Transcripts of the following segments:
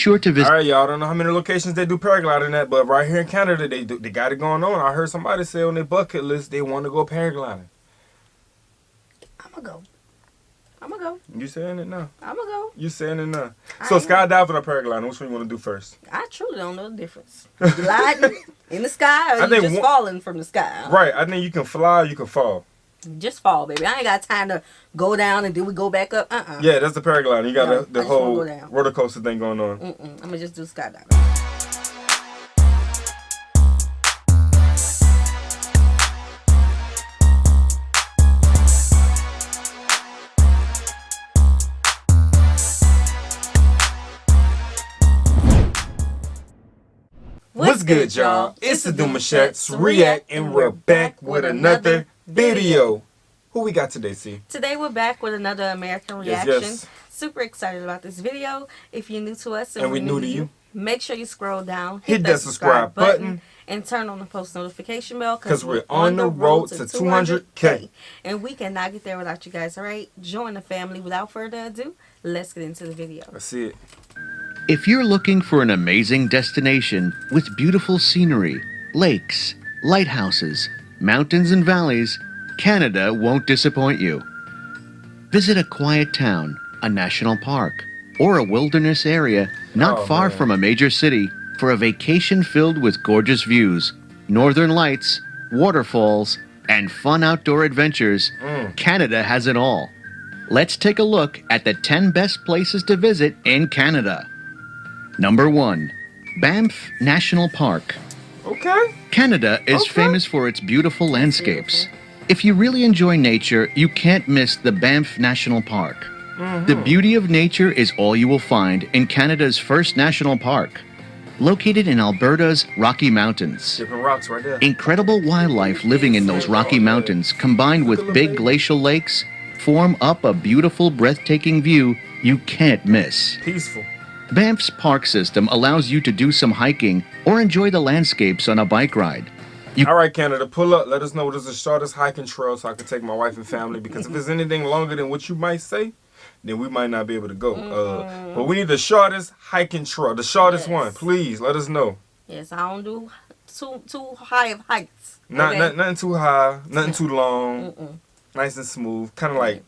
sure to visit. All right, y'all. I don't know how many locations they do paragliding at, but right here in Canada, they got it going on. I heard somebody say on their bucket list they want to go paragliding. I'm gonna go. I'm gonna go. You saying it now? I'm gonna go. You saying it now? So skydiving or paragliding? Which one you want to do first? I truly don't know the difference. Gliding in the sky, or you just falling from the sky? Right. I think you can fly, you can fall. Just fall, baby. I ain't got time to go down and then we go back up. Yeah, that's the paragliding. You got the whole roller coaster thing going on. I'm gonna just do skydiving. What's good, y'all? It's the Demouchets REACT, and we're back with another video. Who we got today, C? Today we're back with another American reaction. Yes. Super excited about this video. If you're new to us and we're new to you, make sure you scroll down, hit that subscribe button, and turn on the post notification bell because we're on the road to 200K. And we cannot get there without you guys, all right? Join the family. Without further ado, let's get into the video. Let's see it. If you're looking for an amazing destination with beautiful scenery, lakes, lighthouses, mountains and valleys, Canada won't disappoint you. Visit a quiet town, a national park, or a wilderness area not far from a major city for a vacation filled with gorgeous views, northern lights, waterfalls, and fun outdoor adventures. Canada has it all. Let's take a look at the 10 best places to visit in Canada. Number 1. Banff National Park. Okay. Canada is famous for its beautiful landscapes. If you really enjoy nature, you can't miss the Banff National Park. The beauty of nature is all you will find in Canada's first national park. Located in Alberta's Rocky Mountains. Different rocks right there. Incredible wildlife living in those Rocky Mountains combined with big glacial lakes form up a beautiful, breathtaking view you can't miss. Peaceful. Banff's park system allows you to do some hiking or enjoy the landscapes on a bike ride. All right, Canada, pull up. Let us know what is the shortest hiking trail so I can take my wife and family. Because if it's anything longer than what you might say, then we might not be able to go. But we need the shortest hiking trail, the shortest one. Please let us know. Yes, I don't do too high of heights. Nothing too high, nothing too long. Nice and smooth, kind of like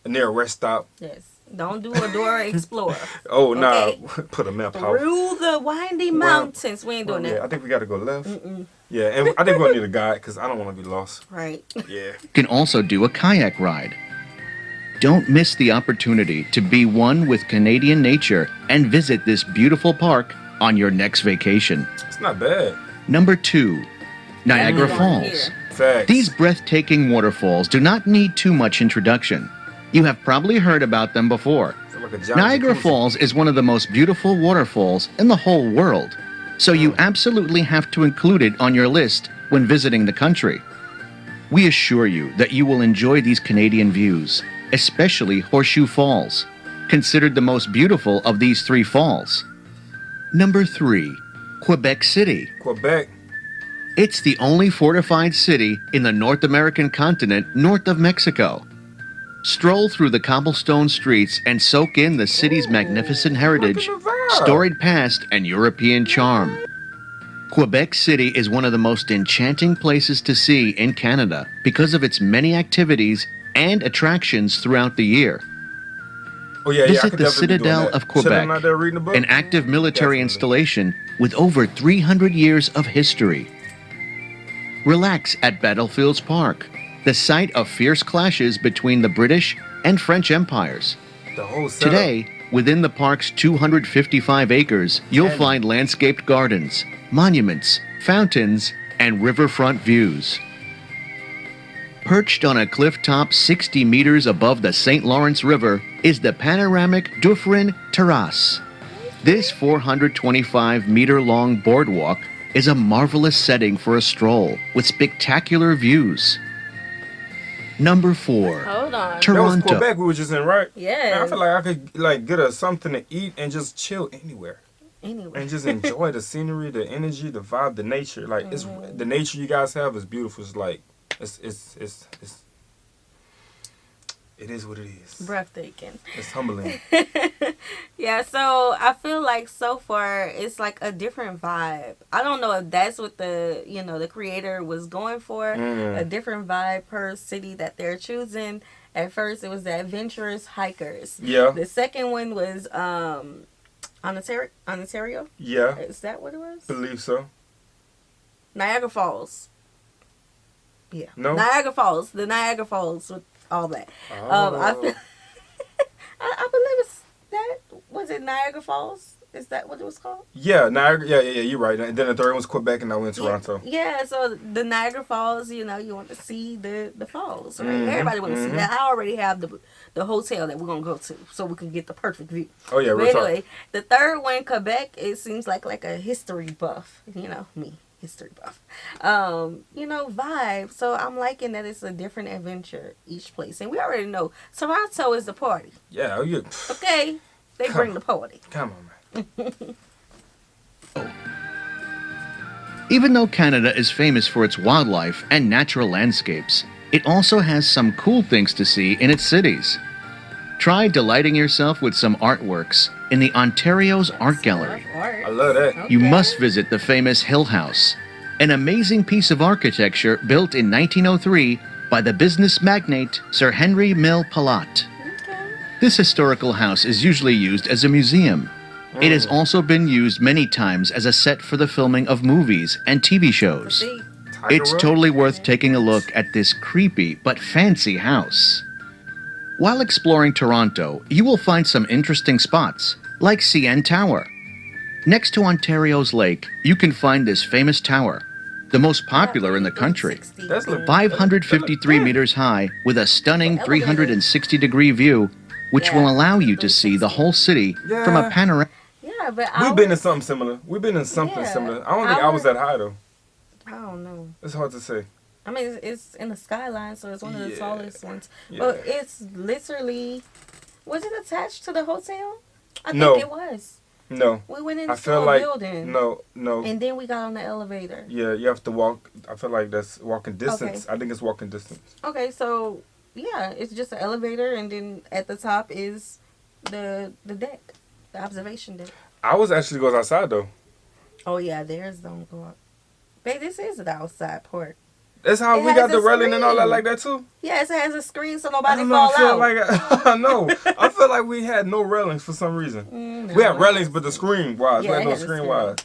near a rest stop. Yes. Don't do a Dora Explorer. Oh, nah. Put a map out. Through the windy mountains. We ain't doing that. Yeah, I think we got to go left. Yeah, and I think we'll need a guide because I don't want to be lost. Right. Yeah. You can also do a kayak ride. Don't miss the opportunity to be one with Canadian nature and visit this beautiful park on your next vacation. It's not bad. Number 2. Niagara Falls. Facts. These breathtaking waterfalls do not need too much introduction. You have probably heard about them before. Niagara Falls is one of the most beautiful waterfalls in the whole world, so you absolutely have to include it on your list when visiting the country. We assure you that you will enjoy these Canadian views, especially Horseshoe Falls, considered the most beautiful of these 3 falls. Number 3. Quebec City. Quebec. It's the only fortified city in the North American continent north of Mexico. Stroll through the cobblestone streets and soak in the city's magnificent heritage, storied past, and European charm. Quebec City is one of the most enchanting places to see in Canada because of its many activities and attractions throughout the year. Visit the Citadel of Quebec, an active military installation with over 300 years of history. Relax at Battlefield's Park, the site of fierce clashes between the British and French empires. Today, within the park's 255 acres, you'll find landscaped gardens, monuments, fountains, and riverfront views. Perched on a cliff top 60 meters above the St. Lawrence River is the panoramic Dufferin Terrace. This 425-meter-long boardwalk is a marvelous setting for a stroll with spectacular views. Number 4. Hold on. Toronto. That was Quebec we were just in, right? Yeah. I feel like I could get us something to eat and just chill anywhere. And just enjoy the scenery, the energy, the vibe, the nature. Like it's the nature you guys have is beautiful. It's like it's It is what it is. Breathtaking. It's humbling. Yeah, so I feel like so far it's like a different vibe. I don't know if that's what the creator was going for. A different vibe per city that they're choosing. At first it was the adventurous hikers. Yeah. The second one was Ontario. Yeah. Is that what it was? Believe so. Niagara Falls. Yeah. No? Niagara Falls. The Niagara Falls with all that. Oh. I feel I believe it's that. Was it Niagara Falls? Is that what it was called? Yeah, Niagara. Yeah. You're right. And then the third one's Quebec, and I went to Toronto. Yeah, so the Niagara Falls, you want to see the falls, right? Everybody want to see that. I already have the hotel that we're going to go to so we can get the perfect view. Oh, yeah, but anyway, the third one, Quebec, it seems like a history buff. Me, history buff. Vibe. So I'm liking that it's a different adventure each place. And we already know Toronto is the party. Yeah, Okay? They bring the party. Come on, man. Even though Canada is famous for its wildlife and natural landscapes, it also has some cool things to see in its cities. Try delighting yourself with some artworks in the Ontario's Art Gallery. I love that. You must visit the famous Hill House, an amazing piece of architecture built in 1903 by the business magnate Sir Henry Mill Palat. Okay. This historical house is usually used as a museum. It has also been used many times as a set for the filming of movies and TV shows. See? It's totally worth taking a look at this creepy but fancy house. While exploring Toronto, you will find some interesting spots, like CN Tower. Next to Ontario's lake, you can find this famous tower, the most popular in the country. That's 553 meters high with a stunning 360-degree view, which will allow you to see the whole city from a panorama. Yeah, but We've been in something similar. I don't think I was that high, though. I don't know. It's hard to say. I mean, it's in the skyline, so it's one of the tallest ones. Yeah. But it's literally... Was it attached to the hotel? I No. think it was. No. We went I into feel a like building. no. And then we got on the elevator. Yeah, you have to walk. I feel like that's walking distance. Okay. I think it's walking distance. Okay, so yeah, it's just an elevator, and then at the top is the deck, the observation deck. Ours actually goes outside though. Oh yeah, theirs don't go up. Babe, this is the outside port. That's how It we has got the a railing and all that screen. like that too. Yes, it has a screen so I nobody don't know. fall I feel out. like I know. I feel like we had no railings for some reason. No, We had railings, but the screen wise, Yeah, we it had no had a screen screen. wise.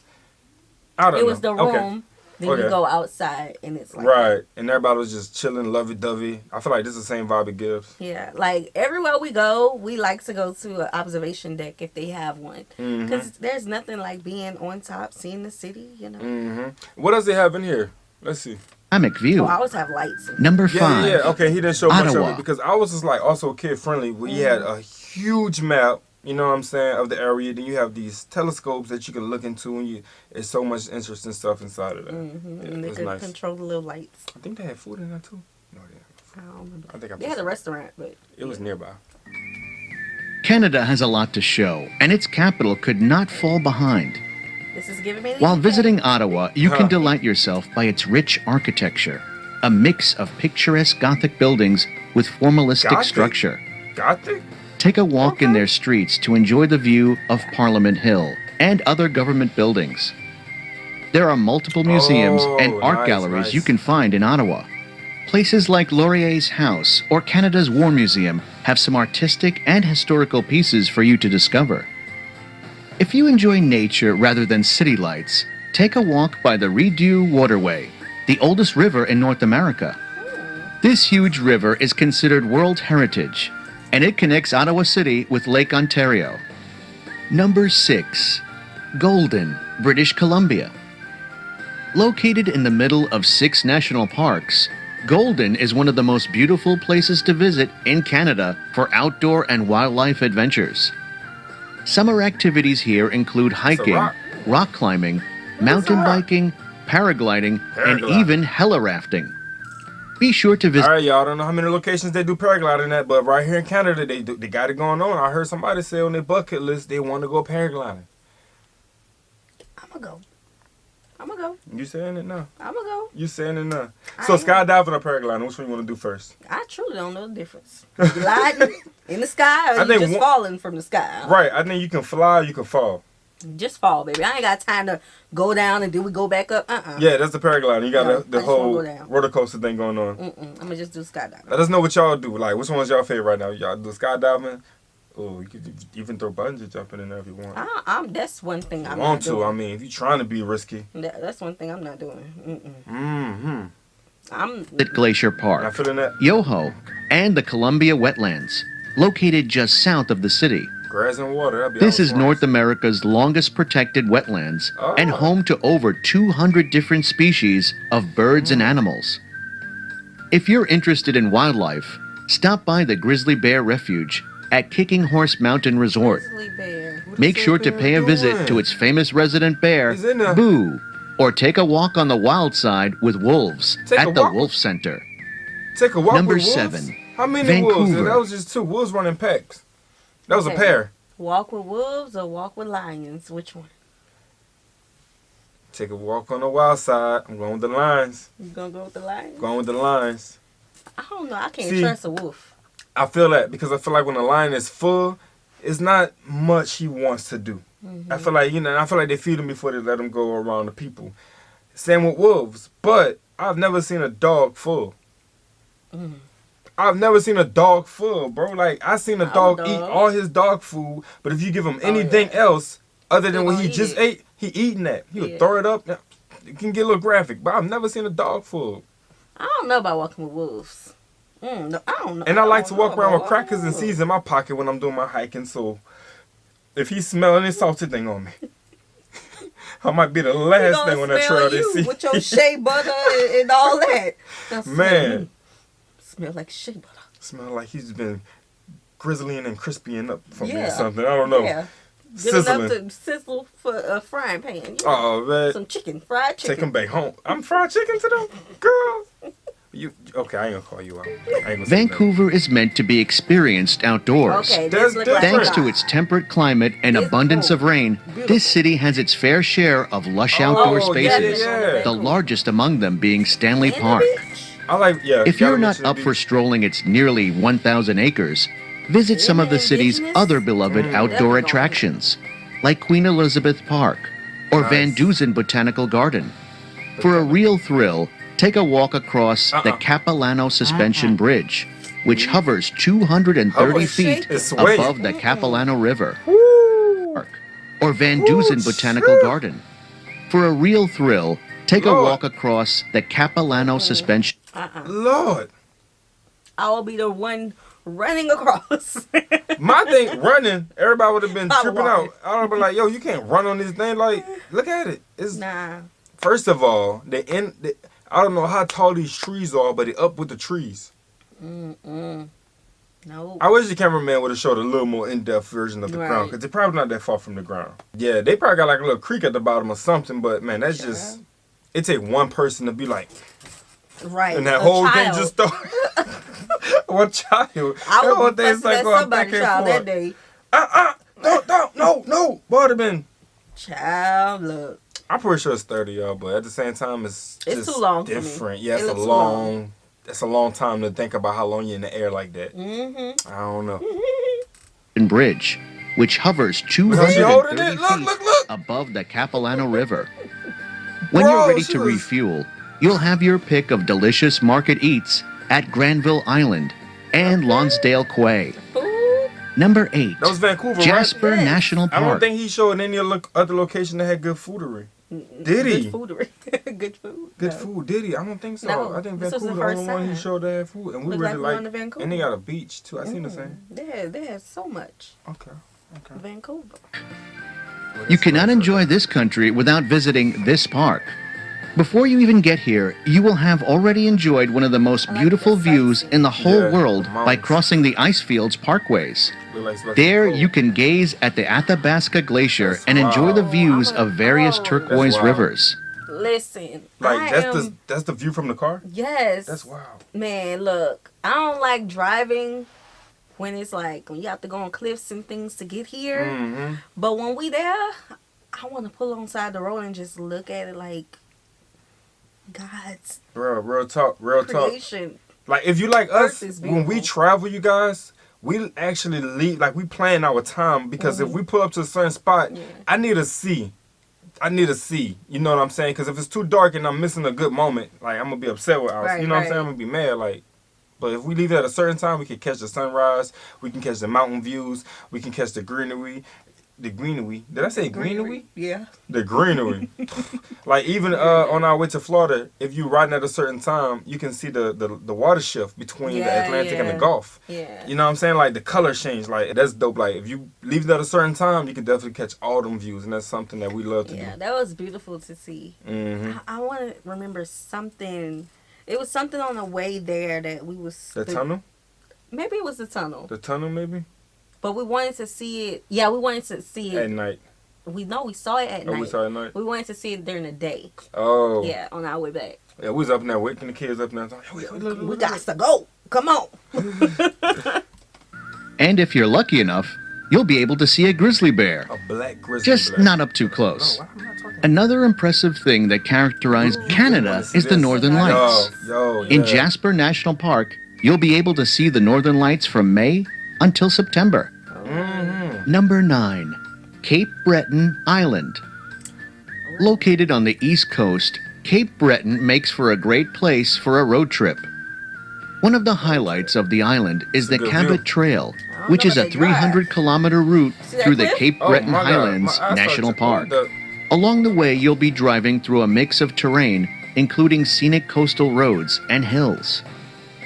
I don't know. It was the room. Okay. Then Okay. you go outside and it's like Right, and everybody was just chilling, lovey-dovey. I feel like this is the same vibe it gives. Yeah, like everywhere we go, we like to go to an observation deck if they have one. Because there's nothing like being on top, seeing the city, What does they have in here? Let's see. Panoramic view. Oh, I always have lights. Number 5. Yeah. Okay, he didn't show much of Ottawa. it because I was just like also kid friendly. We had a huge map, you know what I'm saying, of the area. Then you have these telescopes that you can look into, and it's so much interesting stuff inside of that. Yeah, And they it's could nice. control the little lights. I think they had food in there too. No, they I don't remember. I think I They had a restaurant, but It was nearby. Canada has a lot to show, and its capital could not fall behind. this is giving me the While UK. visiting Ottawa, you can delight yourself by its rich architecture, a mix of picturesque Gothic buildings with formalistic Gothic? structure. Gothic? Take a walk in their streets to enjoy the view of Parliament Hill and other government buildings. There are multiple museums and art nice, galleries nice. you can find in Ottawa. Places like Laurier's House or Canada's War Museum have some artistic and historical pieces for you to discover. If you enjoy nature rather than city lights, take a walk by the Rideau Waterway, the oldest river in North America. This huge river is considered World Heritage, and it connects Ottawa City with Lake Ontario. Number 6. Golden, British Columbia. Located in the middle of 6 national parks, Golden is one of the most beautiful places to visit in Canada for outdoor and wildlife adventures. Summer activities here include hiking, rock climbing, mountain biking, paragliding, and even heli rafting. Be sure to visit. All right, y'all. I don't know how many locations they do paragliding at, but right here in Canada, they got it going on. I heard somebody say on their bucket list they want to go paragliding. I'm gonna go. I'm gonna go. You saying it now? I'm gonna go. You saying it now? So skydiving or paragliding? Which one you want to do first? I truly don't know the difference. Gliding in the sky, or you just falling from the sky. Right. I think you can fly, or you can fall. Just fall, baby. I ain't got time to go down and then we go back up. Yeah, that's the paragliding. You got the whole go roller coaster thing going on. I'm gonna just do skydiving. Let us know what y'all do. Like, which one's y'all favorite right now? Y'all do skydiving? Oh, you could even throw bungee jumping in there if you want. That's one thing I'm want not to. doing. I mean, if you're trying to be risky. That's one thing I'm not doing. I'm at Glacier Park, Not feeling that. Yoho, and the Columbia Wetlands, located just south of the city. Grass and water. This is North America's longest protected wetlands and home to over 200 different species of birds and animals. If you're interested in wildlife, stop by the Grizzly Bear Refuge at Kicking Horse Mountain Resort. Grizzly bear. Make sure to pay a visit to its famous resident bear, He's in there. Boo, or take a walk on the wild side with wolves at the Wolf Center. Take a walk Number with wolves? 7, How many wolves? Vancouver. That was just 2. Wolves running packs. That was a pair. Walk with wolves or walk with lions? Which one? Take a walk on the wild side. I'm going with the lions. You gonna go with the lions? Going with the lions. I don't know. I can't trust a wolf. I feel that because I feel like when a lion is full, it's not much he wants to do. I feel like, I feel like they feed him before they let him go around the people. Same with wolves. But I've never seen a dog full. I've never seen a dog full, bro. Like, I seen a dog eat all his dog food, but if you give him anything else other than what he just ate, he eating that. He'll throw it up. It can get a little graphic, but I've never seen a dog full. I don't know about walking with wolves. No, I don't know. And I like to walk around with crackers and seeds in my pocket when I'm doing my hiking, so if he's smelling any salty thing on me, I might be the last thing on that trail they see. With your shea butter and all that. Man. Smell like shea butter. Smell like he's been grizzlying and crispying up for me or something. I don't know. Yeah. Sizzling. Good enough to sizzle for a frying pan. Oh, man. Some fried chicken. Take them back home. I'm fried chicken to them girls. Okay, I ain't gonna call you out. Vancouver is meant to be experienced outdoors. Okay, thanks to its temperate climate and abundance of rain, this city has its fair share of lush outdoor spaces, the largest among them being Stanley Park. If you're not up for strolling its nearly 1,000 acres, visit some of the city's other beloved outdoor attractions, like Queen Elizabeth Park or Van Dusen Botanical Garden. For a real thrill, take a walk across the Capilano Suspension Bridge, which hovers 230 feet above the Capilano River. Or Van Dusen Botanical Garden. For a real thrill, take a walk across the Capilano Suspension. Lord. I will be the one running across. My thing, running, everybody would have been tripping out. I would have been like, yo, you can't run on this thing. Like, look at it. It's, first of all, I don't know how tall these trees are, but they're up with the trees. No. I wish the cameraman would have showed a little more in-depth version of the ground, because they're probably not that far from the ground. Yeah, they probably got like a little creek at the bottom or something, but man, that's just, it take one person to be like, and that whole thing just started. One child. I would be fussing at somebody's child that day. No, Barterman. Child, look. I'm pretty sure it's 30, y'all, but at the same time, it's just too long different. For me. Yeah, it's a long time to think about how long you're in the air like that. I don't know. Bridge, which hovers 230 feet above the Capilano River. When you're ready to refuel, you'll have your pick of delicious market eats at Granville Island and Lonsdale Quay. Number 8, that was Vancouver, Jasper National Park. I don't think he showed any other location that had good foodery. Did he? Good foodery. Good food. Good food. Did he? I don't think so. No, I think Vancouver the only one he showed that had food, and we really like. And they got a beach too. I seen the same. They had so much. Okay. Vancouver. You cannot enjoy this country without visiting this park. Before you even get here, you will have already enjoyed one of the most beautiful views in the whole world by crossing the Icefields Parkways. There, you can gaze at the Athabasca Glacier and enjoy the views of various turquoise rivers. Listen, like that's the view from the car? Yes. That's wild. Man, look, I don't like driving when it's like when you have to go on cliffs and things to get here. But when we there, I I want to pull onside the road and just look at it like God's Real talk. creation. Like, if you like us, Earth is when we beautiful. travel, you guys, we actually leave, like, we plan our time, because if we pull up to a certain spot, I need to see. You know what I'm saying? Because if it's too dark and I'm missing a good moment, like, I'm going to be upset with us. Right, You know what I'm right. saying? I'm going to be mad, like. But if we leave at a certain time, we can catch the sunrise, we can catch the mountain views, we can catch the greenery. Did I say greenery? Yeah. The greenery. Like, even on our way to Florida, if you riding at a certain time, you can see the water shift between the Atlantic and the Gulf. Yeah. You know what I'm saying? Like, the color change. Like, that's dope. Like, if you leave it at a certain time, you can definitely catch all them views. And that's something that we love to do. Yeah, that was beautiful to see. Mm-hmm. I want to remember something. It was something on the way there that we was... The tunnel? Maybe it was the tunnel. The tunnel, maybe? But we wanted to see it. Yeah, we wanted to see it. At night. We saw it at night. We saw it at night? We wanted to see it during the day. Oh. Yeah, on our way back. Yeah, we was up in there waking the kids up in there. We got to go. Come on. And if you're lucky enough, you'll be able to see a grizzly bear. A black grizzly Just bear. not up too close. No, I'm not talking. Another impressive thing that characterized Canada is the Northern Lights. Yo, In Jasper National Park, you'll be able to see the Northern Lights from May until September. Number 9, Cape Breton Island. Located on the East Coast, Cape Breton makes for a great place for a road trip. One of the highlights of the island is the Good Candad view. Trail, don't which know is if a they drive. 300-kilometer route that through the cliff? Cape Oh, Breton my God. Highlands My eyes National started to Park. hold up. Along the way, you'll be driving through a mix of terrain, including scenic coastal roads and hills.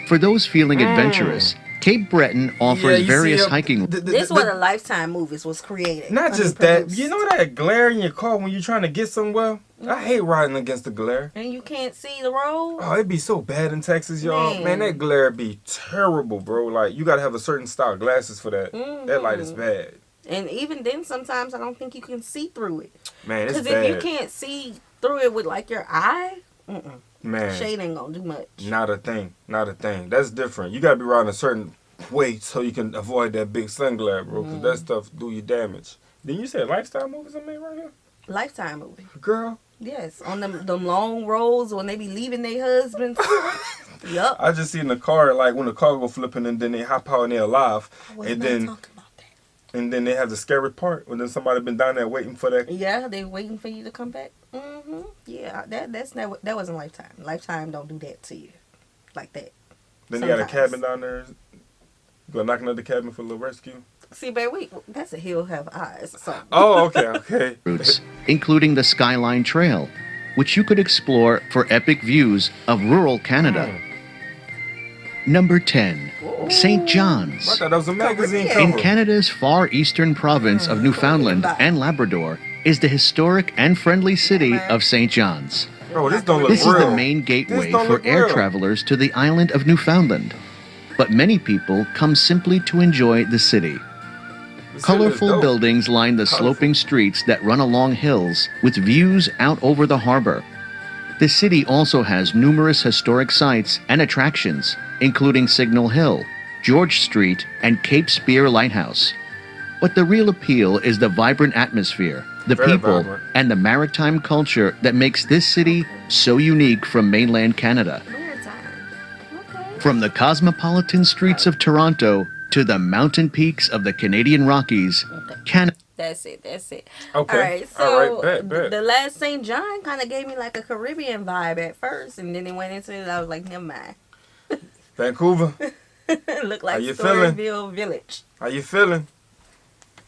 For those feeling adventurous, Cape Breton offers you various see, hiking. This one of Lifetime movies was created. Not I mean, just that. produced. You know that glare in your car when you're trying to get somewhere? I hate riding against the glare. And you can't see the road. Oh, it'd be so bad in Texas, y'all. Man, that glare be terrible, bro. Like, you gotta have a certain style of glasses for that. That light is bad. And even then, sometimes I don't think you can see through it. Man, it's Because bad. if you can't see through it with like your eye, Man, shade ain't gonna do much. not a thing. Not a thing. That's different. You gotta be riding a certain way so you can avoid that big sun glare, bro. Because that stuff do you damage. Then you said lifestyle movies I made right here? Lifetime movie. Girl, Yes, on them long roads when they be leaving their husbands. Yup. I just seen the car, like when the car go flipping and then they hop out and they're alive. I was And not then talking about that. and then they have the scary part when then somebody been down there waiting for that. Yeah, they waiting for you to come back. Yeah, that wasn't Lifetime. Lifetime don't do that to you like that. Then they got a Sometimes. cabin down there. You go knocking at the cabin for a little rescue. See, baby, that's a hill have eyes. So. Oh, okay. routes, including the Skyline Trail, which you could explore for epic views of rural Canada. Number 10, St. I John's. thought that was a magazine Caribbean. In cover. Canada's far eastern province of Newfoundland and Labrador is the historic and friendly city of St. John's. Bro, this don't look This real. is the main gateway don't for look air real. travelers to the island of Newfoundland. But many people come simply to enjoy the city. This city is Colorful dope. buildings line the sloping streets that run along hills with views out over the harbor. The city also has numerous historic sites and attractions, including Signal Hill, George Street, and Cape Spear Lighthouse. But the real appeal is the vibrant atmosphere, the Very people, vibrant. and the maritime culture that makes this city so unique from mainland Canada. Okay. From the cosmopolitan streets of Toronto to the mountain peaks of the Canadian Rockies, Canada That's it. Okay. All right. So All right, bet. the last St. John kind of gave me like a Caribbean vibe at first, and then it went into it. I was like, never mind. Vancouver, Looked like you feeling? Storyville Village. how you feeling?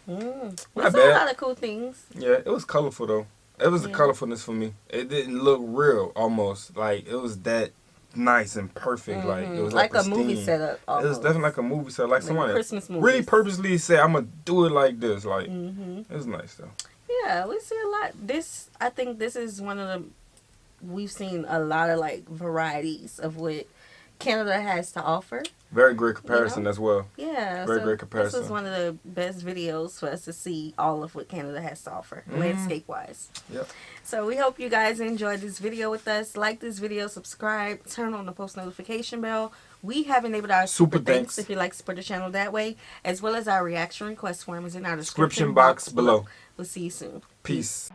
We Not saw a bad. lot of cool things. Yeah, it was colorful though. It was the colorfulness for me. It didn't look real almost. Like it was that nice and perfect. Like it was Like that a movie pristine. setup. It was almost. definitely like a movie set. Like someone Christmas movies. really purposely said, "I'm gonna do it like this." Like it was nice though. Yeah, we see a lot. I think this is one of the. We've seen a lot of like varieties of what Canada has to offer. Very great comparison as well. Yeah, Very so great comparison. This is one of the best videos for us to see all of what Canada has to offer, landscape wise. Yep. So we hope you guys enjoyed this video with us. Like this video, subscribe, turn on the post notification bell. We have enabled our super thanks if you like to support the channel that way, as well as our reaction request form is in our description Description box below. We'll see you soon. Peace.